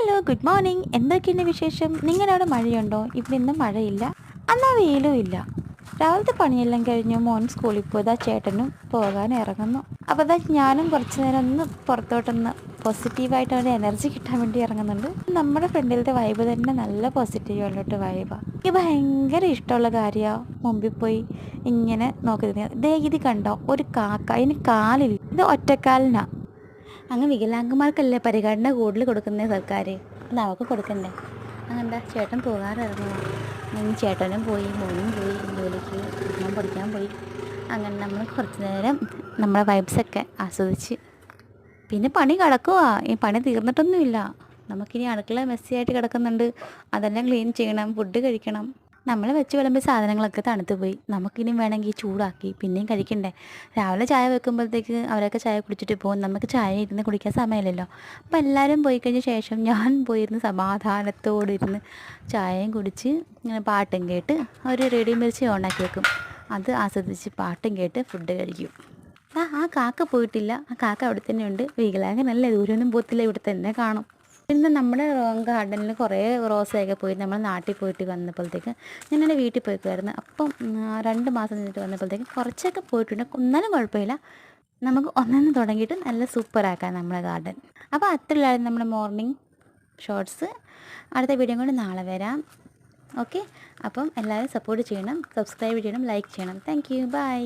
Hello good morning. എന്തൊക്കെയുണ്ട് വിശേഷം? നിങ്ങളുടെ അവിടെ മഴയുണ്ടോ? ഇവിടെ ഇന്നും മഴയില്ല, എന്നാൽ വെയിലും ഇല്ല. രാവിലത്തെ പണിയെല്ലാം കഴിഞ്ഞു. മോൻ സ്കൂളിൽ പോയി, ഇതാ ചേട്ടനും പോകാൻ ഇറങ്ങുന്നു. അപ്പോൾ ഇതാ ഞാനും കുറച്ച് നേരം ഒന്ന് പുറത്തോട്ടൊന്ന് പോസിറ്റീവായിട്ട് ഒരു എനർജി കിട്ടാൻ വേണ്ടി ഇറങ്ങുന്നുണ്ട്. നമ്മുടെ ഫ്രണ്ടിലത്തെ വൈബ് തന്നെ നല്ല പോസിറ്റീവുള്ളൊട്ട് വൈബാണ്. എനിക്ക് ഭയങ്കര ഇഷ്ടമുള്ള കാര്യമാണ് മുമ്പിൽ പോയി ഇങ്ങനെ നോക്കി. ദേ ഇത് കണ്ടോ, ഒരു കാക്ക, അതിന് കാലില്ല, ഇത് ഒറ്റക്കാലിനാണ്. അങ്ങ് വികലാംഗന്മാർക്കല്ലേ പരിഗണന കൂടുതൽ കൊടുക്കുന്ന സർക്കാർ, അത് അവർക്ക് കൊടുക്കണ്ടേ? അങ്ങനെന്താ ചേട്ടൻ പോകാറിറങ്ങുമോ? ചേട്ടനും പോയി, മോനും പോയി ജോലിക്ക്, മോൻ പഠിക്കാൻ പോയി. അങ്ങനെ നമ്മൾ കുറച്ച് നേരം നമ്മുടെ വൈബ്സൊക്കെ ആസ്വദിച്ച് പിന്നെ പണി കിടക്കുവാ. ഈ പണി തീർന്നിട്ടൊന്നുമില്ല. നമുക്കിനി അടുക്കള മെസ്സിയായിട്ട് കിടക്കുന്നുണ്ട്, അതെല്ലാം ക്ലീൻ ചെയ്യണം, ഫുഡ് കഴിക്കണം. നമ്മൾ വെച്ച് വിളമ്പിയ സാധനങ്ങളൊക്കെ തണുത്ത് പോയി. നമുക്കിനി വേണമെങ്കിൽ ചൂടാക്കി പിന്നെയും കഴിക്കണ്ടേ? രാവിലെ ചായ വെക്കുമ്പോഴത്തേക്ക് അവരൊക്കെ ചായ കുടിച്ചിട്ട് പോകും, നമുക്ക് ചായ ഇരുന്ന് കുടിക്കാൻ സമയമില്ലല്ലോ. അപ്പോൾ എല്ലാവരും പോയി കഴിഞ്ഞ ശേഷം ഞാൻ പോയിരുന്ന് സമാധാനത്തോടെ ഇരുന്ന് ചായയും കുടിച്ച് ഇങ്ങനെ പാട്ടും കേട്ട് ഒരു റേഡിയോ മിർച്ചി ഓണാക്കി വെക്കും. അത് ആസ്വദിച്ച് പാട്ടും കേട്ട് ഫുഡ് കഴിക്കും. ആ കാക്ക പോയിട്ടില്ല, ആ കാക്ക അവിടെ തന്നെ ഉണ്ട്. വികലാംഗനല്ലേ, ദൂരമൊന്നും പോകത്തില്ല, ഇവിടെ തന്നെ കാണും. പിന്നെ നമ്മുടെ ഗാർഡനിൽ കുറേ റോസയൊക്കെ പോയി. നമ്മൾ നാട്ടിൽ പോയിട്ട് വന്നപ്പോഴത്തേക്ക് ഞാൻ എൻ്റെ വീട്ടിൽ പോയിക്കുമായിരുന്നു. അപ്പം 2 മാസം കഴിഞ്ഞിട്ട് വന്നപ്പോഴത്തേക്ക് കുറച്ചൊക്കെ പോയിട്ടുണ്ട്, ഒന്നാലും കുഴപ്പമില്ല. നമുക്ക് ഒന്നെന്ന് തുടങ്ങിയിട്ട് നല്ല സൂപ്പറാക്കാം നമ്മുടെ ഗാർഡൻ. അപ്പോൾ അത്രയുള്ളായിരുന്നു നമ്മുടെ മോർണിംഗ് ഷോർട്സ്. അടുത്ത വീഡിയോ കൊണ്ട് നാളെ വരാം. ഓക്കെ, അപ്പം എല്ലാവരും സപ്പോർട്ട് ചെയ്യണം, സബ്സ്ക്രൈബ് ചെയ്യണം, ലൈക്ക് ചെയ്യണം. Thank you, by.